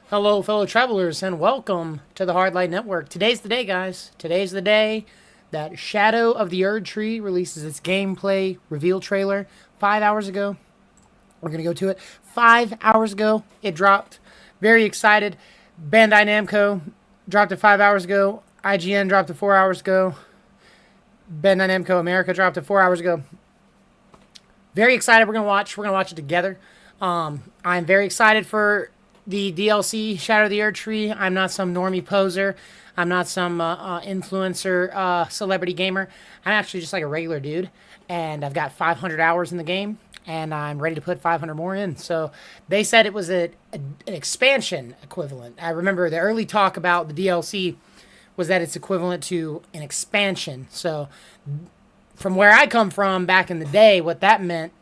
Hello, fellow travelers, and welcome to the Hardlight Network. Today's the day, guys. Today's the day that Shadow of the Erdtree releases its gameplay reveal trailer 5 hours ago. We're going to go to it. 5 hours ago, it dropped. Very excited. Bandai Namco dropped it 5 hours ago. IGN dropped it 4 hours ago. Bandai Namco America dropped it 4 hours ago. Very excited. We're going to watch. We're going to watch it together. I'm very excited for the DLC Shadow of the Erdtree. I'm not some normie poser. I'm not some influencer celebrity gamer. I'm actually just like a regular dude, and I've got 500 hours in the game, and I'm ready to put 500 more in. So they said it was an expansion equivalent. I remember the early talk about the DLC was that it's equivalent to an expansion. So from where I come from back in the day, what that meant,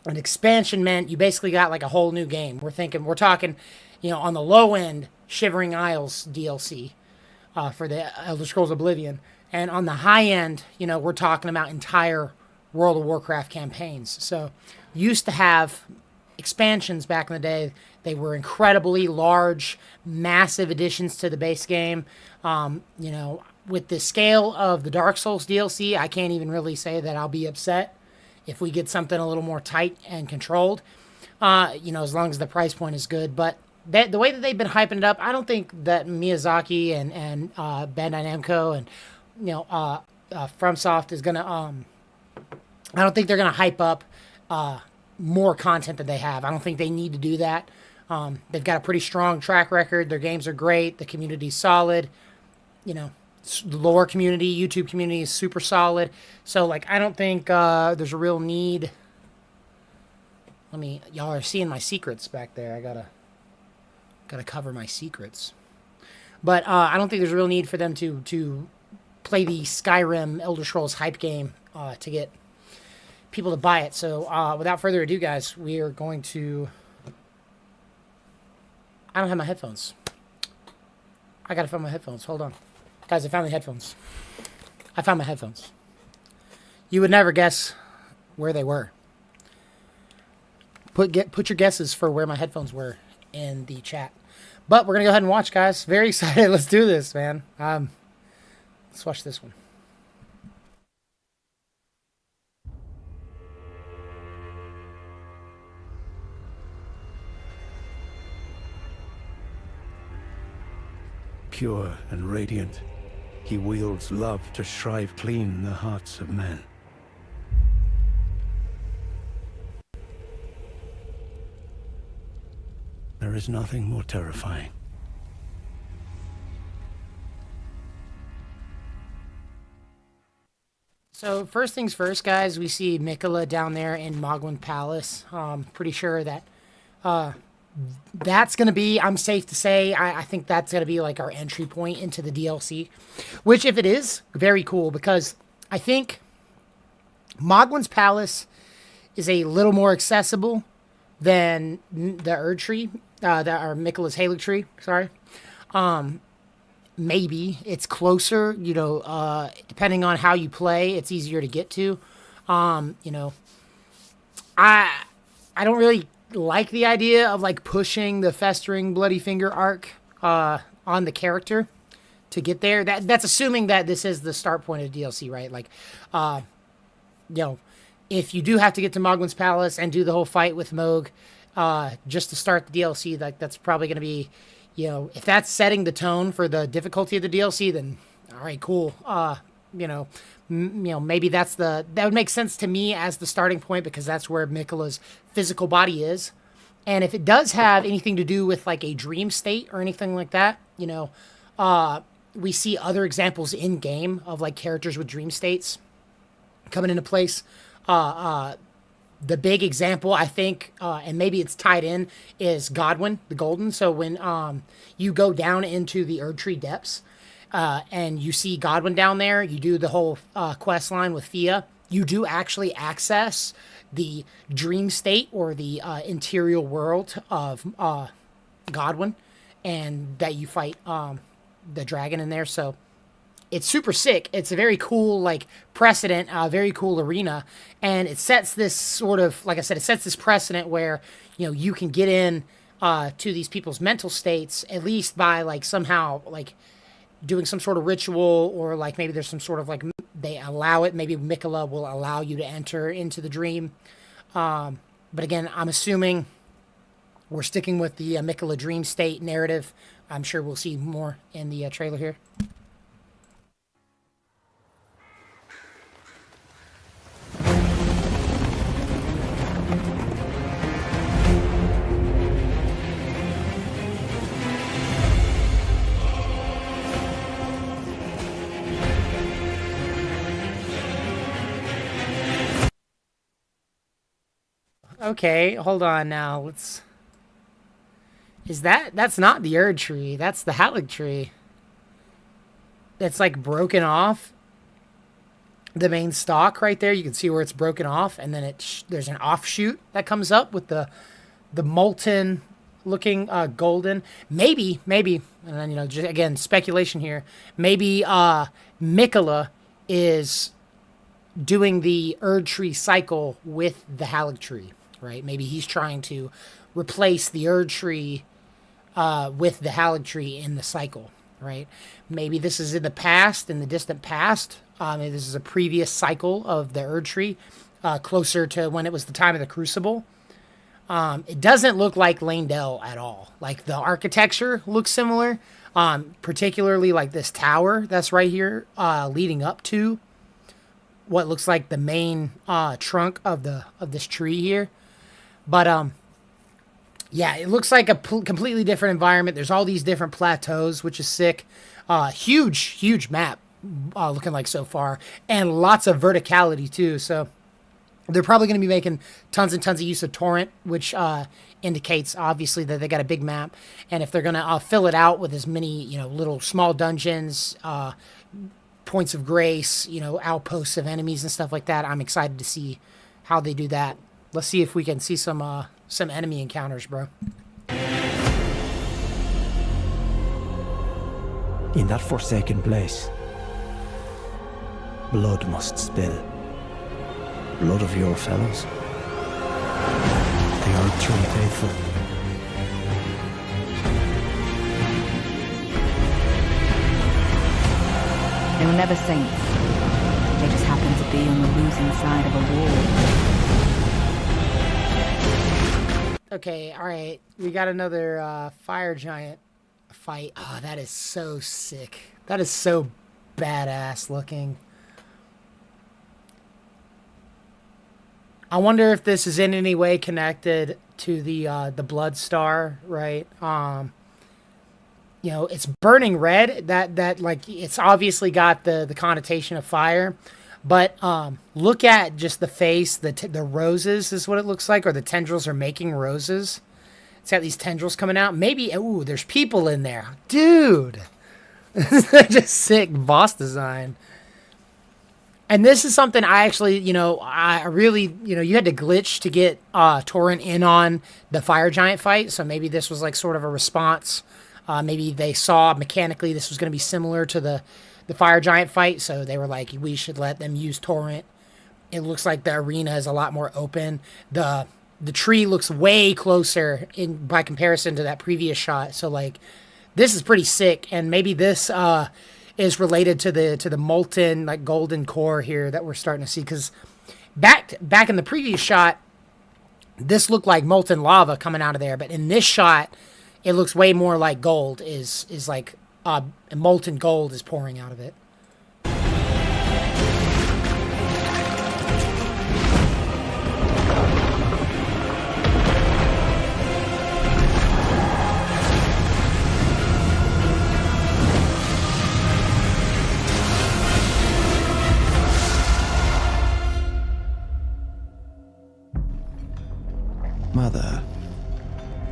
an expansion meant you basically got like a whole new game. We're talking, on the low end, Shivering Isles DLC for the Elder Scrolls Oblivion, and on the high end, we're talking about entire World of Warcraft campaigns. So, used to have expansions back in the day. They were incredibly large, massive additions to the base game. With the scale of the Dark Souls DLC, I can't even really say that I'll be upset if we get something a little more tight and controlled, as long as the price point is good. But the way that they've been hyping it up, I don't think that Miyazaki and Bandai Namco and FromSoft is gonna. I don't think they're gonna hype up more content than they have. I don't think they need to do that. They've got a pretty strong track record. Their games are great. The community's solid. The lore community, YouTube community is super solid. So, I don't think there's a real need. Y'all are seeing my secrets back there. I gotta cover my secrets. But I don't think there's a real need for them to play the Skyrim Elder Scrolls hype game to get people to buy it. So, without further ado, guys, we are going to. I don't have my headphones. I gotta find my headphones. Hold on. Guys, I found the headphones. I found my headphones. You would never guess where they were. Put your guesses for where my headphones were in the chat. But we're going to go ahead and watch, guys. Very excited. Let's do this, man. Let's watch this one. Pure and radiant, he wields love to shrive clean the hearts of men. There is nothing more terrifying. So first things first, guys, we see Mikola down there in Mogwin Palace. Pretty sure that that's going to be, I'm safe to say, I think that's going to be like our entry point into the DLC. Which, if it is, very cool, because I think Mogwin's Palace is a little more accessible than the Erdtree, or Mikola's Halig Tree, sorry. Maybe it's closer, depending on how you play, it's easier to get to. I don't really like the idea of pushing the festering bloody finger arc on the character to get there. That's assuming that this is the start point of DLC, right? If you do have to get to Mogwin's Palace and do the whole fight with Moog just to start the DLC, that's probably going to be, if that's setting the tone for the difficulty of the DLC, then all right, cool. Maybe that would make sense to me as the starting point, because that's where Mikola's physical body is. And if it does have anything to do with a dream state or anything like that, we see other examples in game of characters with dream states coming into place. The big example, I think, and maybe it's tied in, is Godwyn the Golden. So when you go down into the Erdtree depths, and you see Godwyn down there, you do the whole quest line with Fia, you do actually access the dream state or the interior world of Godwyn, and that you fight the dragon in there. So it's super sick. It's a very cool precedent, very cool arena, and it sets this sort of, like I said, it sets this precedent where you can get in to these people's mental states, at least by like somehow like doing some sort of ritual, or like maybe there's some sort of like they allow it. Maybe Mikola will allow you to enter into the dream. But again, I'm assuming we're sticking with the Mikola dream state narrative. I'm sure we'll see more in the trailer here. Okay, hold on now. Let's. Is that's not the Erdtree? That's the Haligtree. That's like broken off. The main stalk right there, you can see where it's broken off, and then there's an offshoot that comes up with the molten looking golden. Maybe, and then just again speculation here. Maybe Mikola is doing the Erdtree cycle with the Haligtree, right? Maybe he's trying to replace the Erdtree with the Haligtree in the cycle, right? Maybe this is in the past, in the distant past. Maybe this is a previous cycle of the Erdtree, closer to when it was the time of the Crucible. It doesn't look like Leyndell at all. Like the architecture looks similar, particularly like this tower that's right here, leading up to what looks like the main trunk of this tree here. But yeah, it looks like a completely different environment. There's all these different plateaus, which is sick. Huge map, looking like so far, and lots of verticality too. So they're probably going to be making tons and tons of use of torrent, which indicates obviously that they got a big map. And if they're going to fill it out with as many little small dungeons, points of grace, outposts of enemies and stuff like that, I'm excited to see how they do that. Let's see if we can see some enemy encounters, bro. In that forsaken place, blood must spill. Blood of your fellows. The Erdtree faithful. They were never saints. They just happened to be on the losing side of a war. Okay, alright. We got another fire giant fight. Oh, that is so sick. That is so badass looking. I wonder if this is in any way connected to the Blood Star, right? It's burning red. That like it's obviously got the connotation of fire, but look at just the face. The roses is what it looks like, or the tendrils are making roses. It's got these tendrils coming out. Maybe there's people in there, dude. Just sick boss design. And this is something I actually, I really, you had to glitch to get Torrent in on the fire giant fight. So maybe this was like sort of a response. Maybe they saw mechanically this was going to be similar to the fire giant fight. So they were like, we should let them use Torrent. It looks like the arena is a lot more open. The tree looks way closer by comparison to that previous shot. So like, this is pretty sick. And maybe this is related to the molten like golden core here that we're starting to see, because back in the previous shot this looked like molten lava coming out of there, but in this shot it looks way more like gold is like molten gold is pouring out of it. Mother,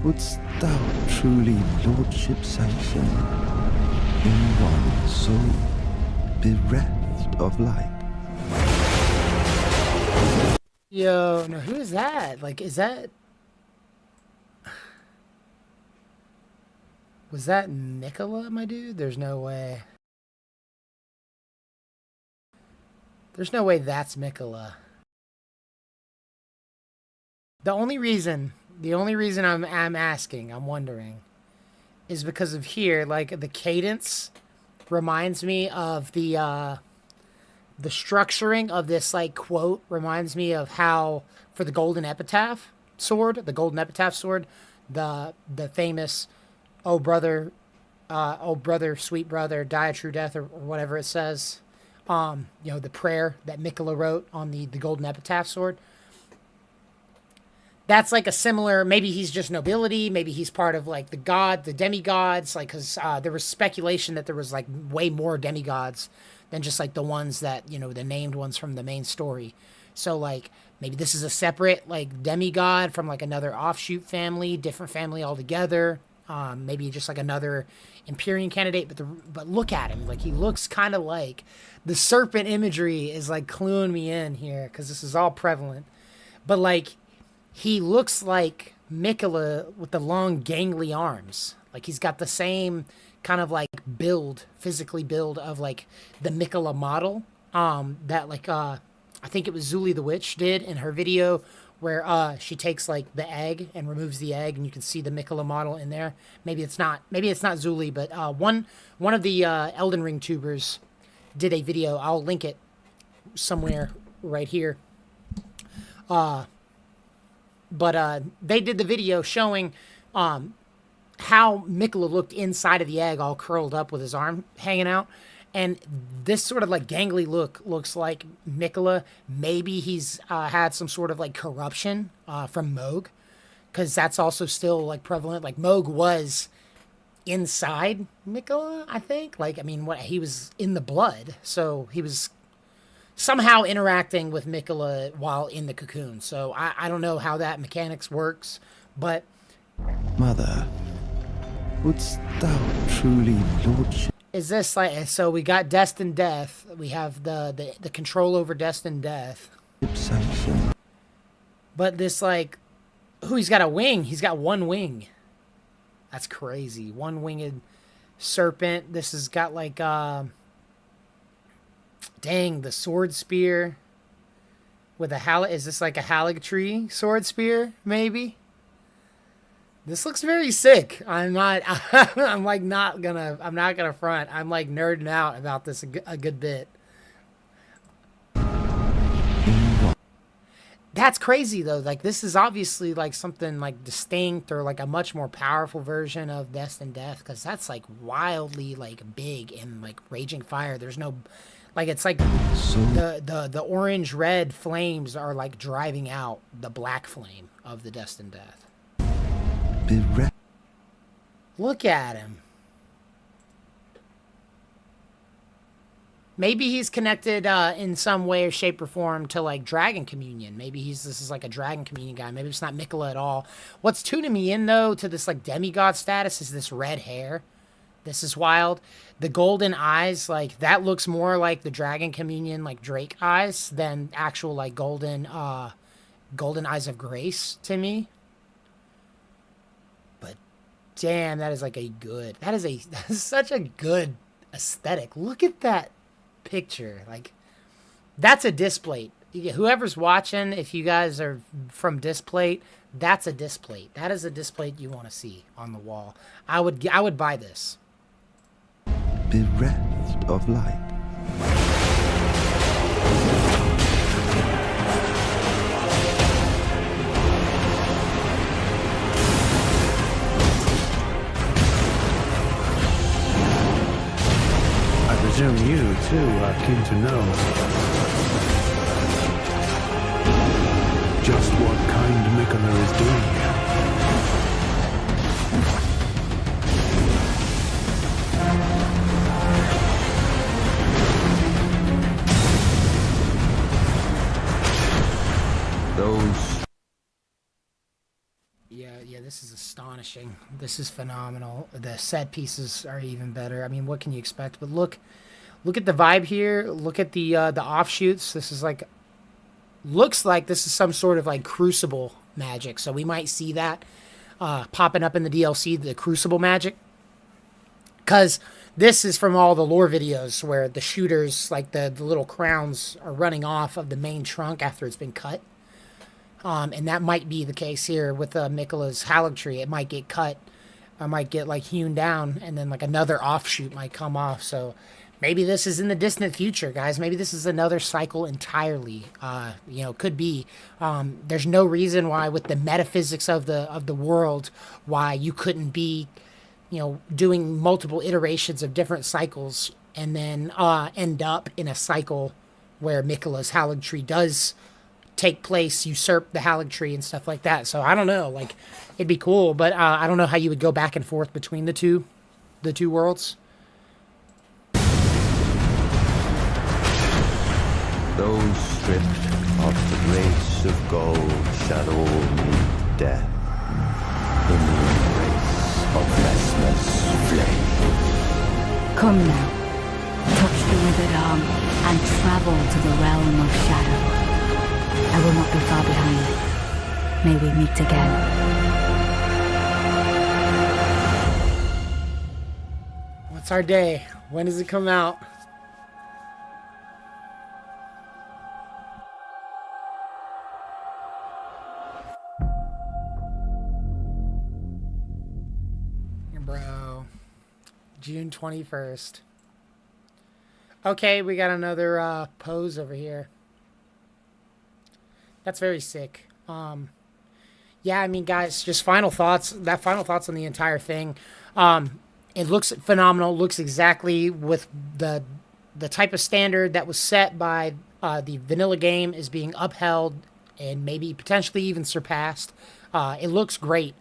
wouldst thou truly lordship sanction in one so bereft of light? Yo, no, who is that? Like, is that... Was that Mikola, my dude? There's no way. There's no way that's Mikola. The only reason The only reason I'm asking, I'm wondering, is because of here, like the cadence reminds me of the structuring of this like quote reminds me of how for the golden epitaph sword, the famous oh brother, sweet brother, die a true death, or whatever it says. The prayer that Mikola wrote on the golden epitaph sword. That's like a similar, maybe he's just nobility, maybe he's part of like the demigods, like, because there was speculation that there was like way more demigods than just like the ones that, the named ones from the main story. So like maybe this is a separate like demigod from like another offshoot family, different family altogether. Maybe just like another Empyrean candidate, but look at him, like he looks kind of like the serpent imagery is like cluing me in here because this is all prevalent, but like he looks like Mikola with the long gangly arms. Like he's got the same kind of like physically build of like the Mikola model that like I think it was Zuli the Witch did in her video where she takes like the egg and removes the egg and you can see the Mikola model in there. Maybe it's not Zuli, but one of the Elden Ring tubers did a video. I'll link it somewhere right here. But they did the video showing how Mikola looked inside of the egg, all curled up with his arm hanging out. And this sort of like gangly look looks like Mikola. Maybe he's had some sort of like corruption from Mohg, because that's also still like prevalent. Like Mohg was inside Mikola, I think. Like, I mean, he was in the blood, so he was somehow interacting with Mikola while in the cocoon. So I don't know how that mechanics works, but Mother, wouldst thou truly lordship? is this like, so we got destined death, we have the control over destined death, Sanction. but this like, he's got a wing, he's got one wing, that's crazy, one-winged serpent. This has got like dang, the sword spear with is this like a Halig-tree sword spear maybe? This looks very sick. I'm not gonna front. I'm like nerding out about this a good bit. That's crazy though. Like this is obviously like something like distinct or like a much more powerful version of Destined Death, because that's like wildly like big and like raging fire. There's no, like, it's like the orange red flames are like driving out the black flame of the Destined Death. Look at him. Maybe he's connected in some way or shape or form to like Dragon Communion. Maybe this is like a Dragon Communion guy. Maybe it's not Mikola at all. What's tuning me in though to this like demigod status is this red hair. This is wild. The golden eyes, like that looks more like the Dragon Communion like Drake eyes than actual like golden eyes of grace to me. Damn, that is like that is such a good aesthetic. Look at that picture. Like, that's a displate. Whoever's watching, if you guys are from displate, that's a displate. That is a displate you want to see on the wall. I would buy this. Bereft of light. I presume you, too, are keen to know just what kind Mikola is doing here. Those... Yeah, this is astonishing. This is phenomenal. The set pieces are even better. I mean, what can you expect? But look at the vibe here. Look at the offshoots. This is like, looks like this is some sort of like Crucible magic. So we might see that popping up in the DLC, the Crucible magic. Because this is from all the lore videos where the shooters, like the little crowns, are running off of the main trunk after it's been cut. And that might be the case here with Miquella's Haligtree. It might get cut. I might get like hewn down, and then like another offshoot might come off. So maybe this is in the distant future, guys. Maybe this is another cycle entirely. Could be. There's no reason why, with the metaphysics of the world, why you couldn't be, doing multiple iterations of different cycles, and then end up in a cycle where Miquella's Haligtree does take place, usurp the Haligtree and stuff like that. So I don't know, like, it'd be cool, but I don't know how you would go back and forth between the two worlds. Those stripped of the grace of gold shall all meet death in the embrace of Vesna's flame. Come now. Touch the withered arm and travel to the realm of shadow. I will not be far behind. May we meet again. What's our day? When does it come out? Bro. June 21st. Okay, we got another pose over here. That's very sick. Yeah, I mean, guys, just final thoughts. Final thoughts on the entire thing. It looks phenomenal. Looks exactly with the type of standard that was set by the vanilla game is being upheld and maybe potentially even surpassed. It looks great.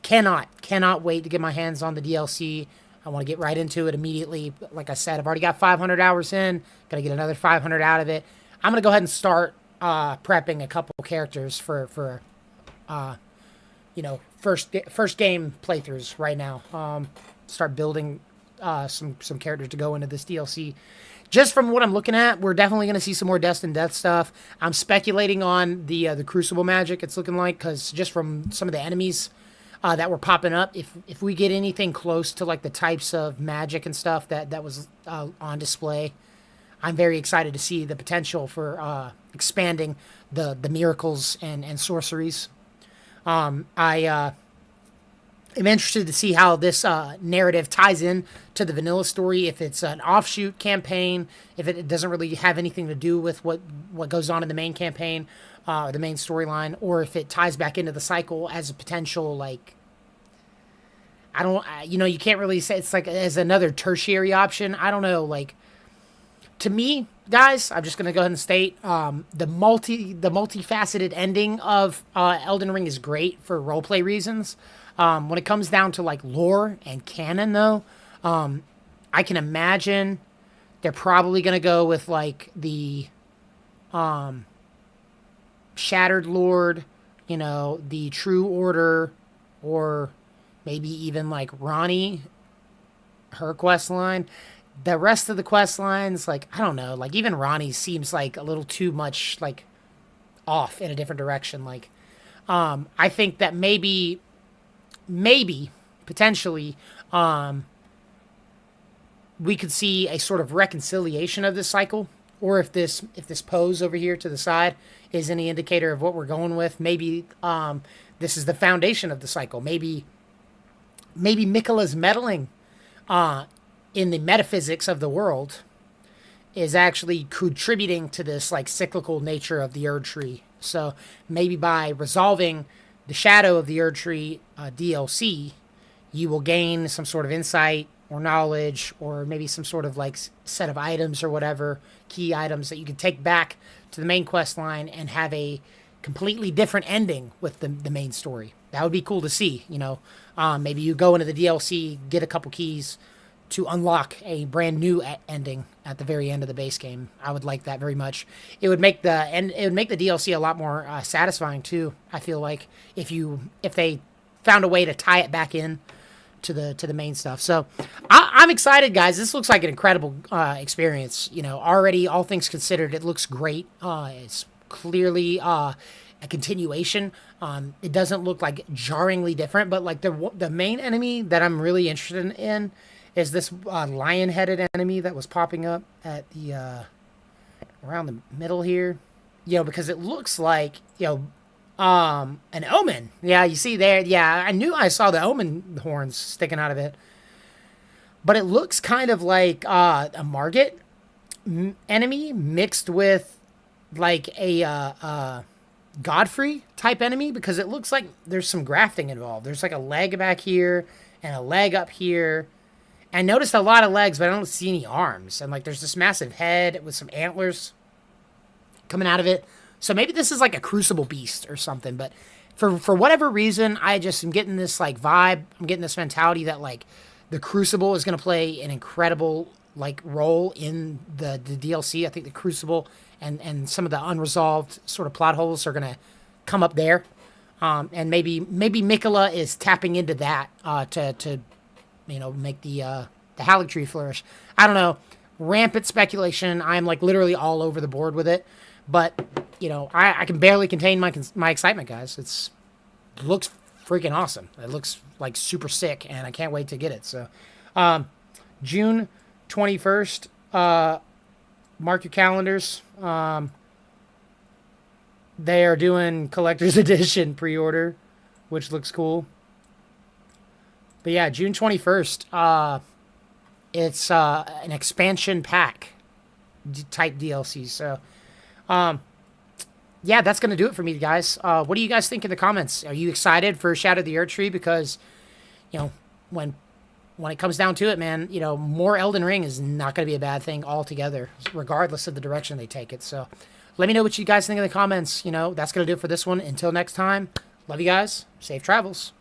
Cannot wait to get my hands on the DLC. I want to get right into it immediately. Like I said, I've already got 500 hours in. Got to get another 500 out of it. I'm going to go ahead and start prepping a couple characters for first game playthroughs right now. Start building some characters to go into this DLC. Just from what I'm looking at, we're definitely going to see some more Destined Death stuff. I'm speculating on the Crucible magic, it's looking like, because just from some of the enemies that were popping up, if we get anything close to like the types of magic and stuff that was on display, I'm very excited to see the potential for expanding the miracles and sorceries. I am interested to see how this narrative ties in to the vanilla story. If it's an offshoot campaign, if it doesn't really have anything to do with what goes on in the main campaign, the main storyline, or if it ties back into the cycle as a potential, like, I don't, you can't really say it's like as another tertiary option. I don't know, like, to me, guys, I'm just gonna go ahead and state the multifaceted ending of Elden Ring is great for roleplay reasons. When it comes down to like lore and canon, though, I can imagine they're probably gonna go with like the Shattered Lord, the True Order, or maybe even like Ronnie, her quest line. The rest of the quest lines, like, I don't know, like, even Ronnie seems like a little too much, like, off in a different direction. Like, I think that maybe, potentially, we could see a sort of reconciliation of this cycle, or if this pose over here to the side is any indicator of what we're going with, maybe this is the foundation of the cycle. Maybe Miquella's meddling in the metaphysics of the world is actually contributing to this like cyclical nature of the Erdtree. So maybe by resolving the Shadow of the Erdtree DLC, you will gain some sort of insight or knowledge, or maybe some sort of like set of items or whatever, key items that you can take back to the main quest line and have a completely different ending with the main story. That would be cool to see, Maybe you go into the DLC, get a couple keys to unlock a brand new ending at the very end of the base game. I would like that very much. It would make the DLC a lot more satisfying too. I feel like if they found a way to tie it back in to the main stuff. So I'm excited, guys. This looks like an incredible experience. Already, all things considered, it looks great. It's clearly a continuation. It doesn't look like jarringly different, but like the main enemy that I'm really interested in is this lion-headed enemy that was popping up at the around the middle here. because it looks like, an omen. Yeah, you see there. Yeah, I knew I saw the omen horns sticking out of it. But it looks kind of like a Margit enemy mixed with like a Godfrey type enemy, because it looks like there's some grafting involved. There's like a leg back here and a leg up here. I noticed a lot of legs, but I don't see any arms. And like there's this massive head with some antlers coming out of it. So maybe this is like a crucible beast or something. But for whatever reason, I just am getting this like vibe. I'm getting this mentality that like the crucible is going to play an incredible like role in the DLC. I think the crucible and some of the unresolved sort of plot holes are going to come up there. And maybe Mikola is tapping into that to make the Halleck tree flourish. I don't know. Rampant speculation. I'm like literally all over the board with it. But, I can barely contain my excitement, guys. It looks freaking awesome. It looks like super sick, and I can't wait to get it. So, June 21st, mark your calendars. They are doing collector's edition pre-order, which looks cool. But yeah, June 21st, it's an expansion pack type DLC. So, yeah, that's going to do it for me, guys. What do you guys think in the comments? Are you excited for Shadow of the Erdtree? Because, when it comes down to it, man, more Elden Ring is not going to be a bad thing altogether, regardless of the direction they take it. So let me know what you guys think in the comments. That's going to do it for this one. Until next time, love you guys. Safe travels.